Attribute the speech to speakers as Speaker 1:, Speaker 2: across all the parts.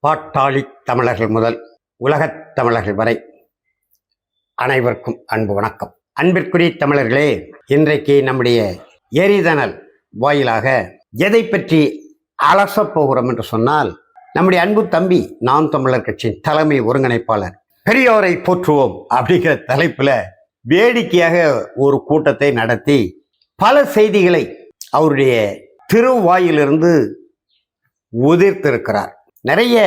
Speaker 1: பாட்டாளி தமிழர்கள் முதல் உலகத் தமிழர்கள் வரை அனைவருக்கும் அன்பு வணக்கம். அன்பிற்குரிய தமிழர்களே, இன்றைக்கு நம்முடைய எரிதனல் வாயிலாக எதை பற்றி அலசப் போகிறோம் என்று சொன்னால், நம்முடைய அன்பு தம்பி நாம் தமிழர் கட்சியின் தலைமை ஒருங்கிணைப்பாளர் பெரியோரை போற்றுவோம் அப்படிங்கிற தலைப்பில் வேடிக்கையாக ஒரு கூட்டத்தை நடத்தி பல செய்திகளை அவருடைய திருவாயிலிருந்து உதிர்த்திருக்கிறார். நிறைய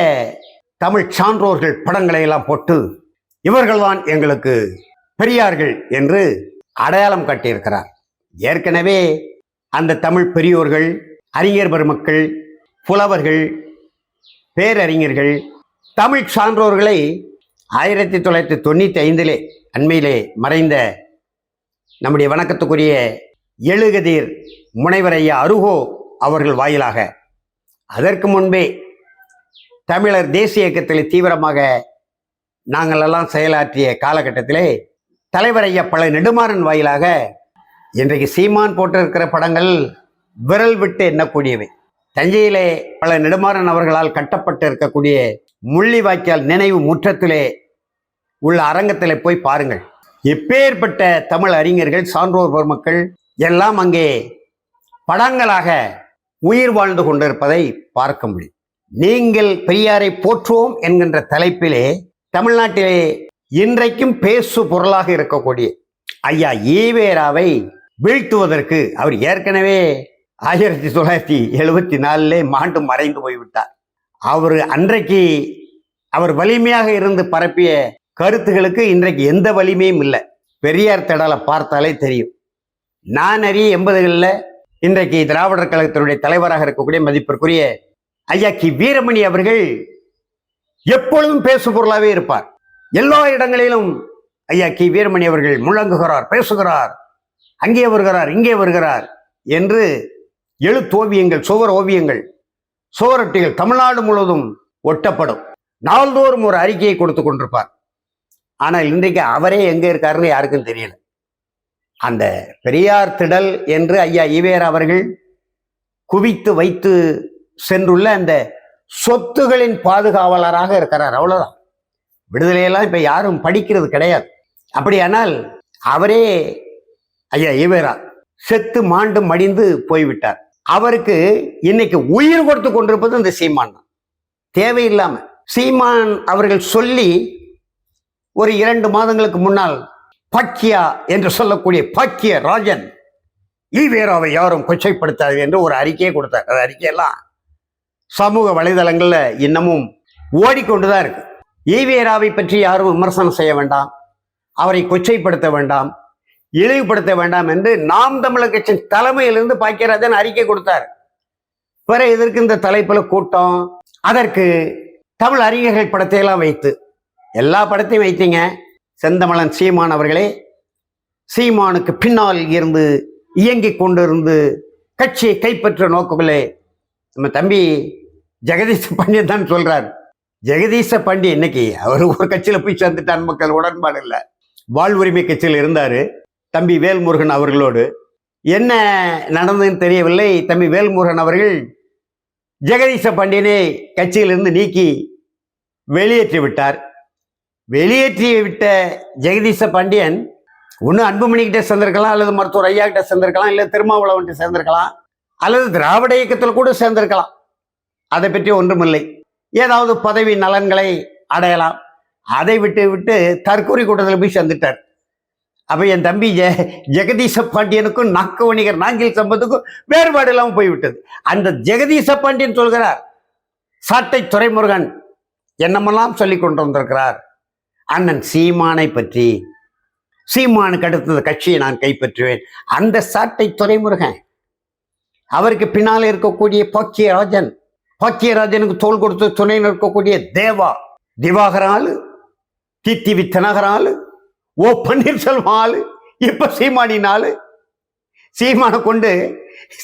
Speaker 1: தமிழ் சான்றோர்கள் படங்களை எல்லாம் போட்டு இவர்கள்தான் எங்களுக்கு பெரியார்கள் என்று அடையாளம் காட்டியிருக்கிறார். ஏற்கனவே அந்த தமிழ் பெரியோர்கள், அறிஞர் பெருமக்கள், புலவர்கள், பேரறிஞர்கள், தமிழ் சான்றோர்களை 1995 அண்மையிலே மறைந்த நம்முடைய வணக்கத்துக்குரிய எழுகதிர் முனைவர் ஐயா அருகோ அவர்கள் வாயிலாக, அதற்கு முன்பே தமிழர் தேசிய இயக்கத்தில் தீவிரமாக நாங்கள் எல்லாம் செயலாற்றிய காலகட்டத்திலே தலைவர் ஐயா பல நெடுமாறன் வாயிலாக இன்றைக்கு சீமான் போட்டிருக்கிற படங்கள் விரல் விட்டு எண்ணக்கூடியவை. தஞ்சையிலே பல நெடுமாறன் அவர்களால் கட்டப்பட்டு இருக்கக்கூடிய முள்ளிவாய்க்கால் நினைவு முற்றத்திலே உள்ள அரங்கத்திலே போய் பாருங்கள். எப்பேற்பட்ட தமிழ் அறிஞர்கள், சான்றோர் பெருமக்கள் எல்லாம் அங்கே படங்களாக உயிர் வாழ்ந்து கொண்டிருப்பதை பார்க்க முடியும். நீங்கள் பெரியாரை போற்றுவோம் என்கின்ற தலைப்பிலே தமிழ்நாட்டிலே இன்றைக்கும் பேசு பொருளாக இருக்கக்கூடிய ஐயா ஈவேராவை வீழ்த்துவதற்கு அவர் ஏற்கனவே 1974 மாண்டு மறைந்து போய்விட்டார். அன்றைக்கு அவர் வலிமையாக இருந்து பரப்பிய கருத்துகளுக்கு இன்றைக்கு எந்த வலிமையும் இல்லை. பெரியார் திடலை பார்த்தாலே தெரியும். நான் அறிய 80களில் இன்றைக்கு திராவிடர் கழகத்தினுடைய தலைவராக இருக்கக்கூடிய மதிப்பிற்குரிய ஐயா கி வீரமணி அவர்கள் எப்பொழுதும் பேசு பொருளாகவே இருப்பார். எல்லா இடங்களிலும் ஐயா கி வீரமணி அவர்கள் முழங்குகிறார், பேசுகிறார், அங்கே வருகிறார், இங்கே வருகிறார் என்று எழுத்தோவியங்கள், சுவர் ஓவியங்கள், சுவரொட்டிகள் தமிழ்நாடு முழுவதும் ஒட்டப்படும். நாள்தோறும் ஒரு அறிக்கையை கொடுத்து கொண்டிருப்பார். ஆனால் இன்றைக்கு அவரே எங்கே இருக்காருன்னு யாருக்கும் தெரியல. அந்த பெரியார் திடல் என்று ஐயா ஈவேரா அவர்கள் குவித்து வைத்து சென்றுள்ள அந்த சொத்துகளின் பாதுகாவலராக இருக்கிறார். அவ்வளவுதான். விடுதலையெல்லாம் இப்ப யாரும் படிக்கிறது கிடையாது. அப்படியானால் அவரே ஐயா ஈவேரா செத்து மாண்டு மடிந்து போய்விட்டார். அவருக்கு இன்னைக்கு உயிர் கொடுத்து கொண்டிருப்பது இந்த சீமான் தான். தேவையில்லாம சீமான் அவர்கள் சொல்லி ஒரு 2 மாதங்களுக்கு முன்னால் பாக்கியா என்று சொல்லக்கூடிய பாக்கிய ராஜன் ஈவேராவை யாரும் கொச்சைப்படுத்தாது என்று ஒரு அறிக்கையை கொடுத்தார். அந்த அறிக்கையெல்லாம் சமூக வலைதளங்கள்ல இன்னமும் ஓடிக்கொண்டுதான் இருக்கு. ஈவேராவை பற்றி யாரும் விமர்சனம் செய்ய வேண்டாம், அவரை கொச்சைப்படுத்த வேண்டாம், இழிவுபடுத்த வேண்டாம் என்று நாம் தமிழர் கட்சியின் தலைமையிலிருந்து பாக்கியராஜன் அறிக்கை கொடுத்தார். பிறகு இதற்கு இந்த தலைப்புல கூட்டம், அதற்கு தமிழ் அறிஞர்கள் படத்தையெல்லாம் வைத்து எல்லா படத்தையும் வைத்தீங்க. செந்தமிழன் சீமான் அவர்களே சீமானுக்கு பின்னால் இருந்து இயங்கிக் கொண்டிருந்து கட்சியை கைப்பற்ற நோக்கங்களே நம்ம தம்பி ஜெகதீச பாண்டியன் தான் சொல்றார். ஜெகதீச பாண்டியன் இன்னைக்கு அவர் ஒரு கட்சியில போய் சேர்ந்துட்டான். மக்கள் உடன்பாடு இல்லை. வாழ்வுரிமை கட்சியில் இருந்தாரு தம்பி வேல்முருகன் அவர்களோடு. என்ன நடந்ததுன்னு தெரியவில்லை. தம்பி வேல்முருகன் அவர்கள் ஜெகதீச பாண்டியனை கட்சியிலிருந்து நீக்கி வெளியேற்றி விட்டார். வெளியேற்றி விட்ட ஜெகதீச பாண்டியன் ஒன்று அன்புமணிக்கிட்ட சேர்ந்திருக்கலாம், அல்லது மருத்துவர் ஐயா கிட்ட சேர்ந்திருக்கலாம், இல்லை திருமாவளவன்கிட்ட சேர்ந்திருக்கலாம், அல்லது திராவிட இயக்கத்தில் கூட சேர்ந்திருக்கலாம். அதை பற்றி ஒன்றுமில்லை. ஏதாவது பதவி நலன்களை அடையலாம். அதை விட்டு தற்கொலை கூட்டத்தில் போய் சேர்ந்துட்டார். அப்ப என் தம்பி ஜெகதீச பாண்டியனுக்கும் நாக்கு வணிகர் நாஞ்சில் சம்பத்துக்கும் வேறுபாடு இல்லாமல் போய்விட்டது. அந்த ஜெகதீச பாண்டியன் சொல்கிறார், சாட்டை துரைமுருகன் என்னமெல்லாம் சொல்லி கொண்டு வந்திருக்கிறார். அண்ணன் சீமானை பற்றி, சீமானுக்கு அடுத்தது கட்சியை நான் கைப்பற்றுவேன். அந்த சாட்டை துரைமுருகன், அவருக்கு பின்னால் இருக்கக்கூடிய பாக்கியராஜன், பாக்கியராஜனுக்கு தோல் கொடுத்து துணை நிற்கக்கூடிய தேவா, திவாகர் ஆளு, டிடிவி தினகர் ஆளு, ஓ பன்னீர்செல்வம் ஆளு, இப்ப சீமானின் ஆளு. சீமானை கொண்டு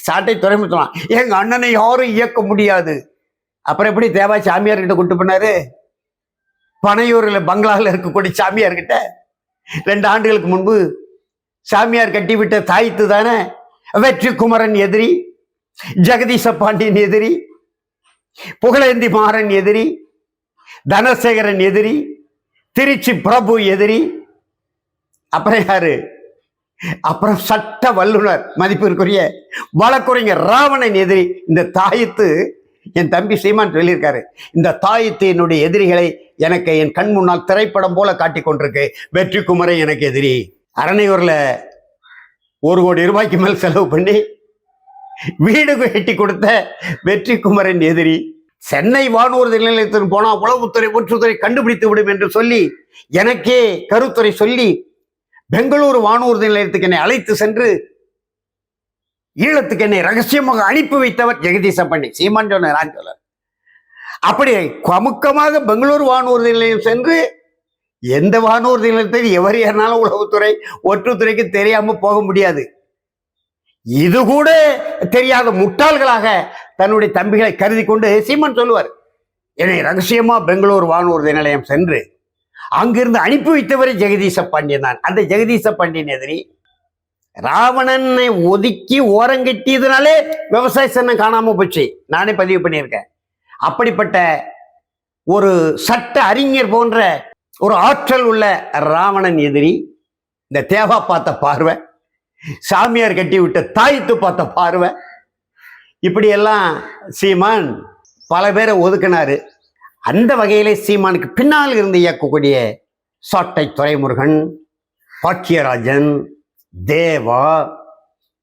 Speaker 1: சாட்டை துறைமுகலாம், எங்க அண்ணனை யாரும் இயக்க முடியாது. அப்புறம் எப்படி தேவா சாமியார்கிட்ட கூட்டு போனாரு? பனையூர்ல பங்களாவில் இருக்கக்கூடிய சாமியார்கிட்ட 2 ஆண்டுகளுக்கு முன்பு சாமியார் கட்டிவிட்ட தாய்த்து தானே வெற்றி குமரன் எதிரி, ஜெகதீச பாண்டியன் எதிரி, புகழேந்தி மாறன் எதிரி, தனசேகரன் எதிரி, திருச்சி பிரபு எதிரி, அப்புறம் யாரு, அப்புறம் சட்ட வல்லுனர் மதிப்பிற்குரிய வழக்குரைஞர் ராவணன் எதிரி. இந்த தாயத்து என் தம்பி சீமான் சொல்லியிருக்காரு, இந்த தாயத்து என்னுடைய எதிரிகளை எனக்கு என் கண் முன்னால் திரைப்படம் போல காட்டி கொண்டிருக்கு. வெற்றி குமரன் எனக்கு எதிரி. அரணையூர்ல 1 கோடி ரூபாய்க்கு மேல் செலவு பண்ணி வீடு கட்டி கொடுத்த வெற்றி குமரன் எதிரி. சென்னை வானூர்தி நிலையத்திற்கு போனா உளவுத்துறை ஒற்றுத்துறை கண்டுபிடித்து விடும் என்று சொல்லி எனக்கே கருத்துறை சொல்லி பெங்களூரு வானூர்தி நிலையத்துக்கு என்னை அழைத்து சென்று ஈழத்துக்கு என்னை ரகசியமாக அனுப்பி வைத்தவர் ஜெகதீச பண்ணி. சீமான் சொன்ன நான் சொல்ல. அப்படி கமுக்கமாக பெங்களூரு வானூர்தி நிலையம் சென்று எந்த வானூர்தி நிலையத்தில் எவர் ஏறினாலும் உளவுத்துறை ஒற்றுத்துறைக்கு தெரியாம போக முடியாது. இது கூட தெரியாத முட்டாள்களாக தன்னுடைய தம்பிகளை கருதி கொண்டு சீமான் சொல்லுவார், என்னை ரகசியமா பெங்களூர் வானூர்தி நிலையம் சென்று அங்கிருந்து அனுப்பி வைத்தவரை ஜெகதீச பாண்டியன் தான். அந்த ஜெகதீச பாண்டியன் எதிரி. ராவணனை ஒதுக்கி ஓரங்கட்டியதுனாலே விவசாய சன்னம் காணாம போச்சு. நானே பதிவு பண்ணியிருக்கேன். அப்படிப்பட்ட ஒரு சட்ட அறிஞர் போன்ற ஒரு ஆற்றல் உள்ள ராவணன் எதிரி. இந்த தேவா பார்த்த பார்வை, சாமியார் கட்டி விட்ட தாயத்து பார்த்த பார்வை, இப்படியெல்லாம் சீமான் பல பேரை ஒதுக்கினாரு. அந்த வகையிலே சீமானுக்கு பின்னால் இருந்து இயக்கக்கூடிய சாட்டை துரைமுருகன், பாக்கியராஜன், தேவா,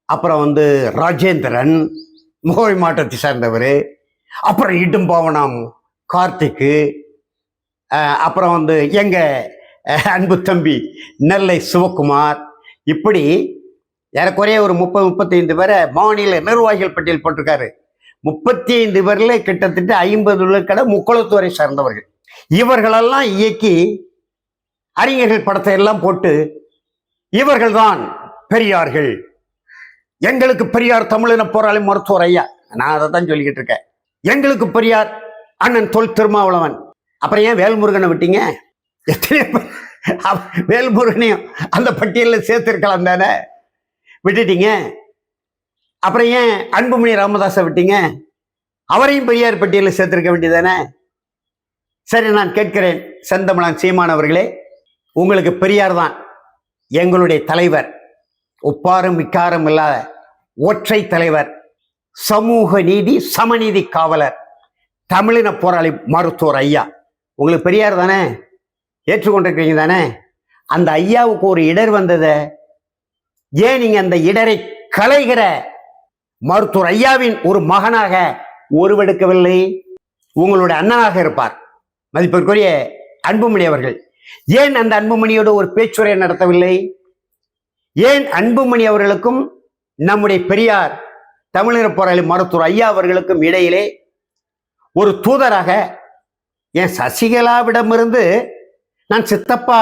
Speaker 1: அப்புறம் ராஜேந்திரன் முகவை மாற்றத்தை சார்ந்தவர், அப்புறம் இடும்பாவனம் கார்த்திக்கு, அப்புறம் எங்க அன்பு தம்பி நெல்லை சிவகுமார், இப்படி ஏறக்குறைய ஒரு 30-35 பேரை மாநில நிர்வாகிகள் பட்டியல் போட்டிருக்காரு. 35 பேர்ல கிட்டத்தட்ட 50 விழுக்காடு முக்குளத்துறை சார்ந்தவர்கள். இவர்களெல்லாம் இயக்கி அறிஞர்கள் படத்தை எல்லாம் போட்டு இவர்கள் தான் பெரியார்கள், எங்களுக்கு பெரியார் தமிழின போராளி மருத்துவர் ஐயா. நான் அதை தான் சொல்லிக்கிட்டு இருக்கேன். எங்களுக்கு பெரியார் அண்ணன் தொல் திருமாவளவன். அப்புறம் ஏன் வேல்முருகனை விட்டீங்க? எத்தனை வேல்முருகனையும் அந்த பட்டியலில் சேர்த்திருக்கலாம் தானே, விட்டுட்டீங்க. அப்புறம் ஏன் அன்புமணி ராமதாஸை விட்டீங்க? அவரையும் பெரியார் பட்டியலில் சேர்த்திருக்க வேண்டியதானே. சரி, நான் கேட்கிறேன் செந்தமிழன் சீமான் அவர்களே, உங்களுக்கு பெரியார் தான் எங்களுடைய தலைவர், ஒப்பாரும் விக்காரம் இல்லாத ஒற்றை தலைவர், சமூக நீதி சமநீதி காவலர், தமிழின போராளி மருத்துவர் ஐயா. உங்களுக்கு பெரியார் தானே, ஏற்றுக்கொண்டிருக்கீங்க தானே. அந்த ஐயாவுக்கு ஒரு இடர் வந்தது, ஏன் நீங்க அந்த இடரை களைகிற மருத்துவர் ஐயாவின் ஒரு மகனாக உருவெடுக்கவில்லை? உங்களுடைய அண்ணனாக இருப்பார் மதிப்பிற்குரிய அன்புமணி அவர்கள். ஏன் அந்த அன்புமணியோடு ஒரு பேச்சுரை நடத்தவில்லை? ஏன் அன்புமணி அவர்களுக்கும் நம்முடைய பெரியார் தமிழின போராளி மருத்துவர் ஐயா அவர்களுக்கும் இடையிலே ஒரு தூதராக, ஏன் சசிகலாவிடமிருந்து நான் சித்தப்பா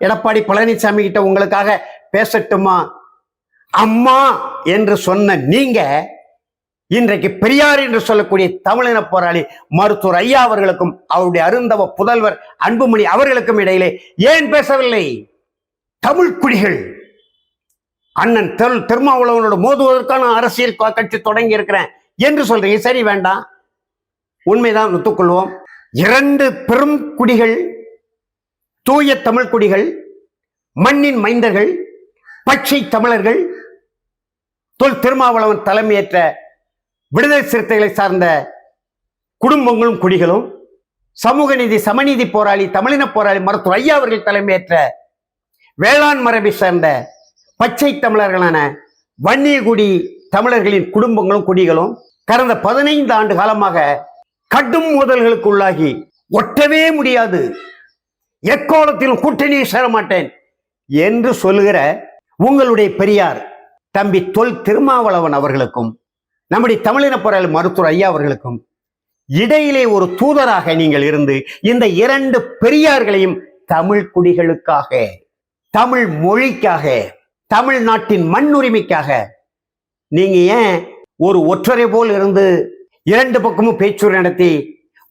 Speaker 1: எடப்பாடி பழனிசாமி கிட்ட உங்களுக்காக பேசட்டுமா அம்மா என்று சொன்ன நீங்க இன்றைக்கு பெரியார் என்று சொல்லக்கூடிய தமிழின போராளி மருத்துவர் ஐயா அவர்களுக்கும் அவருடைய அருந்தவ புதல்வர் அன்புமணி அவர்களுக்கும் இடையிலே ஏன் பேசவில்லை? தமிழ் குடிகள் அண்ணன் திருமாவளவனோடு மோதுவதற்கான அரசியல் கட்சி தொடங்கி இருக்கிறேன் என்று சொல்றீங்க. சரி, வேண்டாம், உண்மைதான், ஒத்துக்கொள்வோம். 2 பெரும் குடிகள், தூய தமிழ் குடிகள், மண்ணின் மைந்தர்கள், பச்சை தமிழர்கள், தொல் திருமாவளவன் தலைமையேற்ற விடுதலை சிறுத்தைகளை சார்ந்த குடும்பங்களும் குடிகளும், சமூக நீதி சமநீதி போராளி தமிழின போராளி மருத்துவர் ஐயா அவர்கள் தலைமையேற்ற வேளாண் மரபை சார்ந்த பச்சை தமிழர்களான வன்னியகுடி தமிழர்களின் குடும்பங்களும் குடிகளும் கடந்த 15 ஆண்டு காலமாக கடும் மோதல்களுக்கு உள்ளாகி ஒட்டவே முடியாது, எக்காலத்திலும் கூட்டணியை சேர மாட்டேன் என்று சொல்லுகிற உங்களுடைய பெரியார் தம்பி தொல் திருமாவளவன் அவர்களுக்கும் நம்முடைய தமிழின போராளி மருத்துவர் ஐயா அவர்களுக்கும் இடையிலே ஒரு தூதராக நீங்கள் இருந்து இந்த 2 பெரியார்களையும் தமிழ் குடிகளுக்காக, தமிழ் மொழிக்காக, தமிழ்நாட்டின் மண் உரிமைக்காக நீங்க ஏன் ஒரு ஒற்றரை போல் இருந்து 2 பக்கமும் பேச்சுரை நடத்தி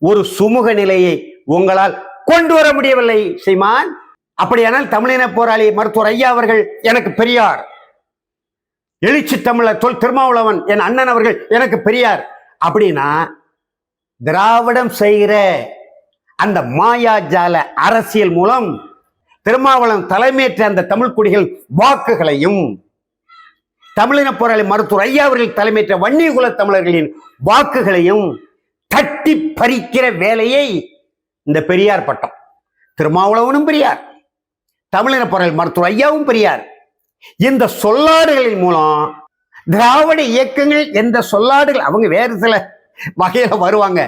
Speaker 1: ஒரு சுமூக நிலையை உங்களால் கொண்டு வர முடியவில்லை சீமான்? அப்படியானால் தமிழின போராளி மருத்துவர் ஐயா அவர்கள் எனக்கு பெரியார், எழுச்சி தமிழர் தொல் திருமாவளவன் என் அண்ணன் அவர்கள் எனக்கு பெரியார் அப்படின்னா, திராவிடம் செய்கிற அந்த மாயாஜால அரசியல் மூலம் திருமாவளவன் தலைமையேற்ற அந்த தமிழ் குடிகள் வாக்குகளையும், தமிழின போராளி மருத்துவர் ஐயா அவர்கள் தலைமையேற்ற வன்னியகுல தமிழர்களின் வாக்குகளையும் தட்டி பறிக்கிற வேலையை இந்த பெரியார் பட்டம், திருமாவளவனும் பெரியார், தமிழின போராளி மருத்துவர் ஐயாவும் பெரியார், இந்த சொல்லாடுகளின் மூலம் திராவிட இயக்கங்கள் எந்த சொல்லாடுகள் அவங்க வேறு சில வகையில வருவாங்க.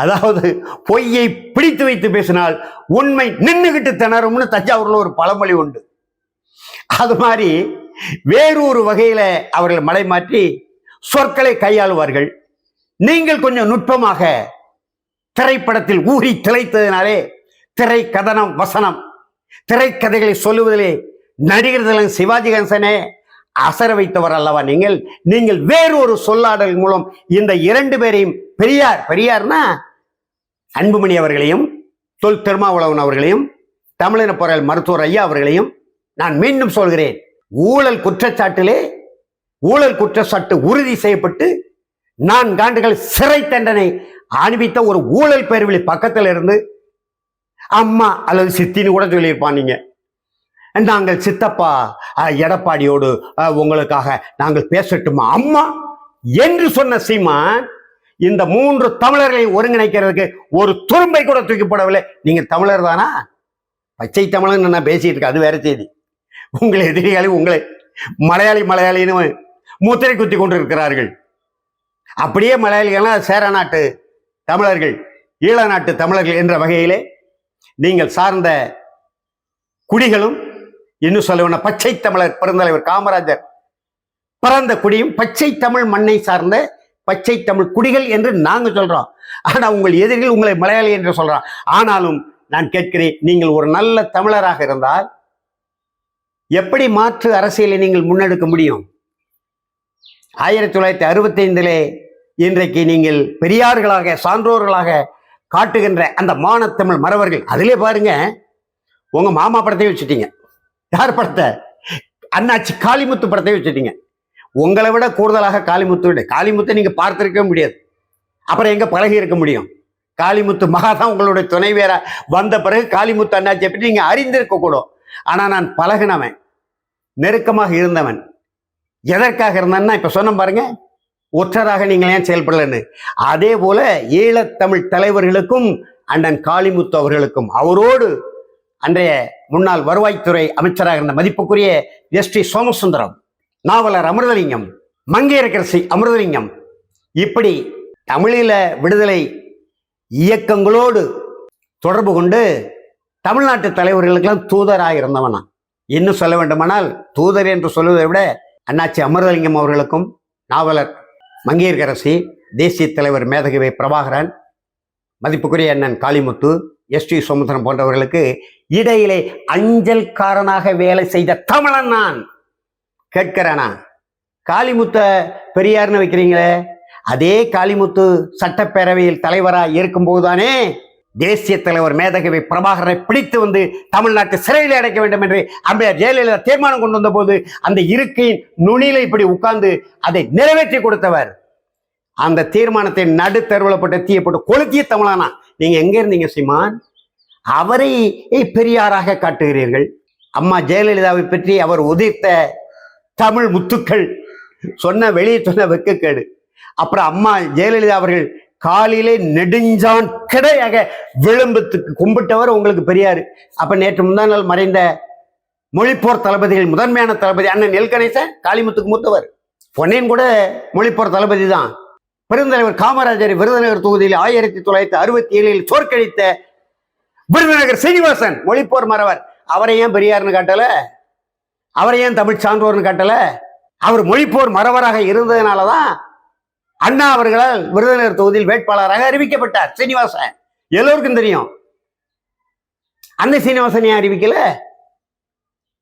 Speaker 1: அதாவது பொய்யை பிடித்து வைத்து பேசினால் உண்மை நின்னுகிட்டு திணறும்னு தஞ்சாவூர்ல ஒரு பழமொழி உண்டு. அது மாதிரி வேறொரு வகையில அவர்கள் மடைமாற்றி சொற்களை கையாளுவார்கள். நீங்கள் கொஞ்சம் நுட்பமாக திரைப்படத்தில் ஊறி திளைத்ததினாலே திரை கதனம் வசனம் திரைக்கதைகளை சொல்லுவதிலே நடிகர் சிவாஜி கணேசனே அசர வைத்தவர் அல்லவா நீங்கள். நீங்கள் வேறொரு சொல்லாடல் மூலம் இந்த இரண்டு பேரையும் பெரியார்னா அன்புமணி அவர்களையும் தொல் திருமாவளவன் அவர்களையும் தமிழின போராளி மருத்துவர் ஐயா அவர்களையும் நான் மீண்டும் சொல்கிறேன், ஊழல் குற்றச்சாட்டு உறுதி செய்யப்பட்டு 4 ஆண்டுகள் சிறை தண்டனை அனுபவித்த ஒரு ஊழல் பேர்வழி பக்கத்தில் இருந்து அம்மா அல்லது சித்தின்னு கூட சொல்லியிருப்பான், நீங்க நாங்கள் சித்தப்பா எடப்பாடியோடு உங்களுக்காக நாங்கள் பேசட்டுமா அம்மா என்று சொன்ன சீமான் இந்த 3 தமிழர்களை ஒருங்கிணைக்கிறதுக்கு ஒரு துரும்பை கூட தூக்கி போடவில்லை. நீங்க தமிழர் தானா? பச்சை தமிழன் நான் பேசிட்டு இருக்கேன், அது வேற செய்தி. உங்களை எதிரிகளை உங்களை மலையாளின்னு முத்திரை குத்தி கொண்டு இருக்கிறார்கள். அப்படியே மலையாளிகள்லாம் சேர நாட்டு தமிழர்கள், ஈழ நாட்டு தமிழர்கள் என்ற வகையிலே நீங்கள் சார்ந்த குடிகளும், இன்னும் சொல்ல பச்சை தமிழர் பெருந்தலைவர் காமராஜர் பிறந்த குடியும் பச்சை தமிழ் மண்ணை சார்ந்த பச்சை தமிழ் குடிகள் என்று நாங்க சொல்றோம். ஆனா உங்கள் எதிரிகள் உங்களை மலையாளி என்று சொல்றான். ஆனாலும் நான் கேட்கிறேன், நீங்கள் ஒரு நல்ல தமிழராக இருந்தால் எப்படி மாற்று அரசியலை நீங்கள் முன்னெடுக்க முடியும்? 1965 இன்றைக்கு நீங்கள் பெரியார்களாக சான்றோர்களாக காட்டுகின்ற அந்த மானத்தமிழ் மறவர்கள், அதிலே பாருங்க உங்க மாமா படத்தையும் வச்சுட்டீங்க. யார் படத்தை? அண்ணாச்சி காளிமுத்து படத்தையும் வச்சுட்டீங்க. உங்களை விட கூடுதலாக காளிமுத்தை நீங்க பார்த்திருக்க முடியாது. அப்புறம் எங்க பழகி இருக்க முடியும்? காளிமுத்து மகா தான் உங்களுடைய துணைவேரா வந்த பிறகு காளிமுத்து அண்ணாச்சியை பற்றி நீங்க அறிந்திருக்க கூடும். ஆனா நான் பழகினவன், நெருக்கமாக இருந்தவன். எதற்காக இருந்தேன்னா இப்ப சொன்ன பாருங்க, ஒற்றராக நீங்கள் ஏன் செயல்படலன்னு. அதே போல ஈழத்தமிழ் தலைவர்களுக்கும் அண்ணன் காளிமுத்து அவர்களுக்கும், அவரோடு அன்றைய முன்னாள் வருவாய்த்துறை அமைச்சராக இருந்த மதிப்புக்குரிய எஸ்.டி. சோமசுந்தரம், நாவலர் அமிர்தலிங்கம், மங்கையரசி அமிர்தலிங்கம், இப்படி தமிழீழ விடுதலை இயக்கங்களோடு தொடர்பு கொண்டு தமிழ்நாட்டு தலைவர்களுக்கெல்லாம் தூதராக இருந்தவனா. இன்னும் சொல்ல வேண்டுமானால் தூதர் என்று சொல்வதை விட அண்ணாச்சி அமிர்தலிங்கம் அவர்களுக்கும், நாவலர் மங்கையரசி, தேசிய தலைவர் மேதகவி பிரபாகரன், மதிப்புக்குரிய அண்ணன் காளிமுத்து, எஸ்.டி. சோமசுந்தரம் போன்றவர்களுக்கு இடையிலே அஞ்சல்காரனாக வேலை செய்த தமிழன் நான். கேட்கிறேனா? காளிமுத்த பெரியார்னு வைக்கிறீங்களே, அதே காளிமுத்து சட்டப்பேரவையில் தலைவராக இருக்கும்போதுதானே தேசிய தலைவர் மேதகவி பிரபாகரனை பிடித்து வந்து தமிழ்நாட்டு சிறையில் அடைக்க வேண்டும் என்று அம்மையார் ஜெயலலிதா தீர்மானம் கொண்டு வந்த போது அந்த இருக்கையின் நுனியில இப்படி உட்கார்ந்து அதை நிறைவேற்றி கொடுத்தவர். அந்த தீர்மானத்தை நடுத்தருவில் போட்டு தீய போட்டு கொளுத்திய தமிழானா. நீங்க எங்க இருந்தீங்க சீமான்? அவரை பெரியாராக காட்டுகிறீர்கள். அம்மா ஜெயலலிதாவை பற்றி அவர் உதிர்த்த தமிழ் முத்துக்கள் வெளியே சொன்ன வெக்கக்கேடு. அப்புறம் அம்மா ஜெயலலிதா அவர்கள் காலிலே நெடுஞ்சான் கிடையாக விளம்பத்துக்கு கும்பிட்டவர் உங்களுக்கு பெரியாரு. அப்ப நேற்று முந்தா நாள் மறைந்த மொழிப்போர் தளபதிகள் முதன்மையான தளபதி அண்ணன் எல் கணேசன் காளிமுத்துக்கு மூத்தவர். பொன்னையன் கூட மொழிப்போர் தளபதி தான். பெருந்தலைவர் காமராஜர் விருதுநகர் தொகுதியில் 1967 தோற்கடித்த விருதுநகர் சீனிவாசன் மொழிப்போர் மறவர். அவரை ஏன் பெரியார்னு காட்டல? அவரை ஏன் தமிழ் சான்றோர்னு காட்டல? அவர் மொழிப்போர் மறவராக இருந்ததுனாலதான் அண்ணா அவர்களால் விருதுநகர் தொகுதியில் வேட்பாளராக அறிவிக்கப்பட்டார் சீனிவாசன். எல்லோருக்கும் தெரியும். அந்த சீனிவாசன் ஏன் அறிவிக்கல?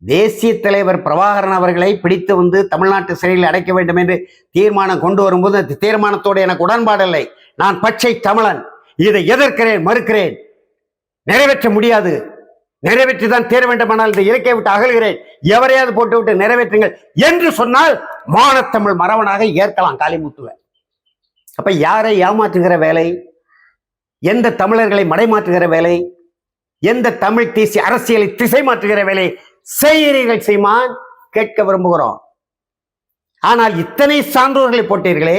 Speaker 1: தேசிய தலைவர் பிரபாகரன் அவர்களை பிடித்து வந்து தமிழ்நாட்டு சிறையில் அடைக்க வேண்டும் என்று தீர்மானம் கொண்டு வரும்போது அந்த தீர்மானத்தோடு எனக்கு உடன்பாடில்லை. நான் பச்சை தமிழன், இதை எதிர்க்கிறேன், மறுக்கிறேன், நிறைவேற்ற முடியாது, நிறைவேற்றிதான் தேர வேண்டுமானால் இந்த இலக்கை விட்டு அகல்கிறேன், எவரையாவது போட்டு விட்டு நிறைவேற்றுங்கள் என்று சொன்னால் மானத்தமிழ் மறவனாக ஏற்கலாம் காளிமுத்துவை. அப்ப யாரை ஏமாற்றுகிற வேலை? எந்த தமிழர்களை மடைமாற்றுகிற வேலை, எந்த தமிழ் தேசிய அரசியலை திசை மாற்றுகிற வேலை செய்கிறீர்கள் சீமான்? கேட்க விரும்புகிறோம். ஆனால் இத்தனை சான்றோர்களை போட்டீர்களே.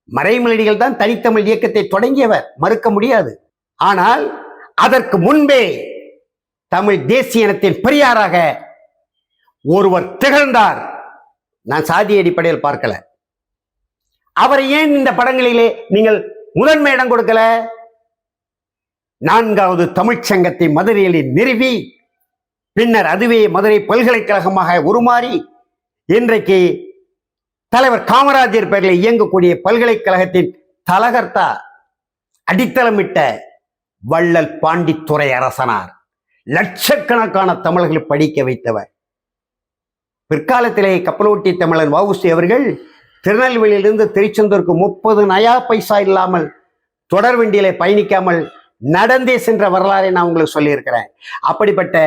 Speaker 1: மறைமலடிகள் தான் தனித்தமிழ் இயக்கத்தை தொடங்கியவர், மறுக்க முடியாது. ஆனால் அதற்கு முன்பே தமிழ் தேசிய இனத்தின் பெரியாராக ஒருவர் திகழ்ந்தார். நான் சாதி அடிப்படையில் பார்க்கல. அவரை ஏன் இந்த படங்களிலே நீங்கள் முதன்மை இடம் கொடுக்கல? 4வது தமிழ்ச்சங்கத்தை மதுரையில் நிறுவி பின்னர் அதுவே மதுரை பல்கலைக்கழகமாக உருமாறி இன்றைக்கு தலைவர் காமராஜர் பெயரில் இயங்கக்கூடிய பல்கலைக்கழகத்தின் தலகர்த்தா அடித்தளமிட்ட வள்ளல் பாண்டித்துரை அரசனார். லட்சக்கணக்கான தமிழர்களை படிக்க வைத்தவர். பிற்காலத்திலே கப்பலோட்டி தமிழன் வ.உ.சி. அவர்கள் திருநெல்வேலியிலிருந்து திருச்செந்தூருக்கு 30 நயா பைசா இல்லாமல் தொடர் வண்டியிலே பயணிக்காமல் நடந்தே சென்ற வரலாறை நான் உங்களுக்கு சொல்லியிருக்கிறேன். அப்படிப்பட்ட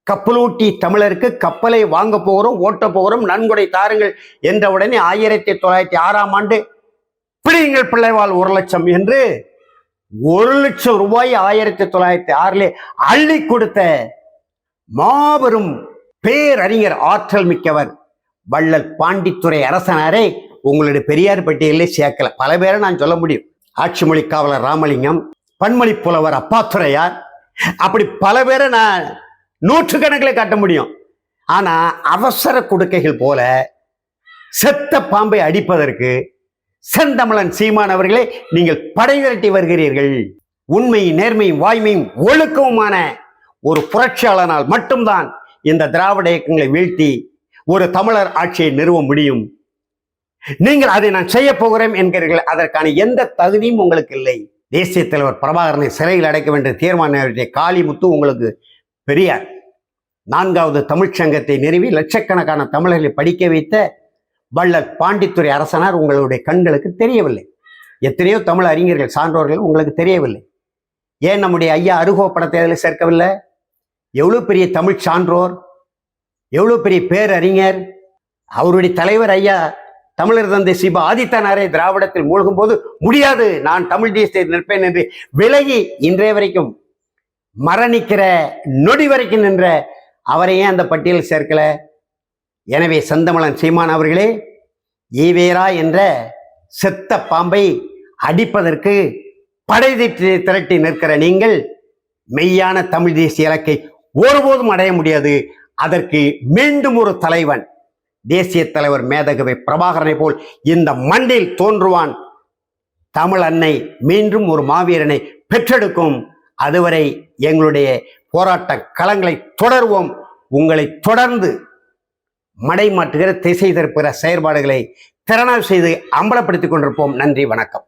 Speaker 1: கப்பலூட்டி தமிழருக்கு கப்பலை வாங்க போகிறோம், ஓட்ட போகிறோம், நன்கொடை தாருங்கள் என்ற உடனே 1906ஆம் ஆண்டு பிடிங்கள் பிள்ளைவாள் 1 லட்சம் என்று 1 லட்சம் ரூபாய் 1906 அள்ளி கொடுத்த மாபெரும் பேரறிஞர், ஆற்றல் மிக்கவர் வள்ளல் பாண்டித்துரை அரசனாரே உங்களுடைய பெரியார் பட்டியலே சேர்க்கல. பல பேரை நான் சொல்ல முடியும். ஆட்சி மொழி காவலர் ராமலிங்கம், பன்மொழி புலவர் அப்பாத்துரையார், அப்படி பல பேரை நான் நூற்றுக்கணக்கில் காட்ட முடியும். ஆனா அவசர கொடுக்கைகள் போல செத்த பாம்பை அடிப்பதற்கு செந்தமிழன் சீமான் அவர்களே நீங்கள் படை திரட்டி வருகிறீர்கள். உண்மையும் நேர்மையும் வாய்மையும் ஒழுக்கவுமான ஒரு புரட்சியாளனால் மட்டும்தான் இந்த திராவிட இயக்கங்களை வீழ்த்தி ஒரு தமிழர் ஆட்சியை நிறுவ முடியும். நீங்கள் அதை நான் செய்ய போகிறேன் என்கிறீர்கள். அதற்கான எந்த தகுதியும் உங்களுக்கு இல்லை. தேசிய தலைவர் பிரபாகரனை சிறையில் அடைக்க வேண்டிய தீர்மானம் காளிமுத்து உங்களுக்கு பெரியார். 4வது தமிழ்ச்சங்கத்தை நிறுவி லட்சக்கணக்கான தமிழர்களை படிக்க வைத்த வள்ளல் பாண்டித்துரை அரசனார் உங்களுடைய கண்களுக்கு தெரியவில்லை. எத்தனையோ தமிழ் அறிஞர்கள், சான்றோர்கள் உங்களுக்கு தெரியவில்லை. ஏன் நம்முடைய ஐயா அருகோ படத்தை அதில் சேர்க்கவில்லை? எவ்வளவு பெரிய தமிழ் சான்றோர், எவ்வளவு பெரிய பேரறிஞர். அவருடைய தலைவர் ஐயா தமிழர் தந்தை சிபா ஆதித்தனாரே திராவிடத்தில் மூழ்கும் போது முடியாது, நான் தமிழ் தேசியத்தை நிற்பேன் என்று விலகி இன்றைய வரைக்கும் மரணிக்கிற நொடி வரைக்கும் நின்ற அவரையே அந்த பட்டியலில் சேர்க்கல. எனவே செந்தமிழன் சீமான் அவர்களே, ஈவேரா என்ற செத்த பாம்பை அடிப்பதற்கு படை திரட்டி நிற்கிற நீங்கள் மெய்யான தமிழ் தேசிய இலக்கை ஒருபோதும் அடைய முடியாது. அதற்கு மீண்டும் ஒரு தலைவன், தேசிய தலைவர் மேதகவி பிரபாகரனை போல் இந்த மண்ணில் தோன்றுவான். தமிழ் அன்னை மீண்டும் ஒரு மாவீரனை பெற்றெடுக்கும். அதுவரை எங்களுடைய போராட்ட களங்களை தொடர்வோம். உங்களை தொடர்ந்து மடை மாற்றுகிற, திசை திருப்புகிற செயற்பாடுகளை திறனாய்வு செய்து அம்பலப்படுத்திக் கொண்டிருப்போம். நன்றி, வணக்கம்.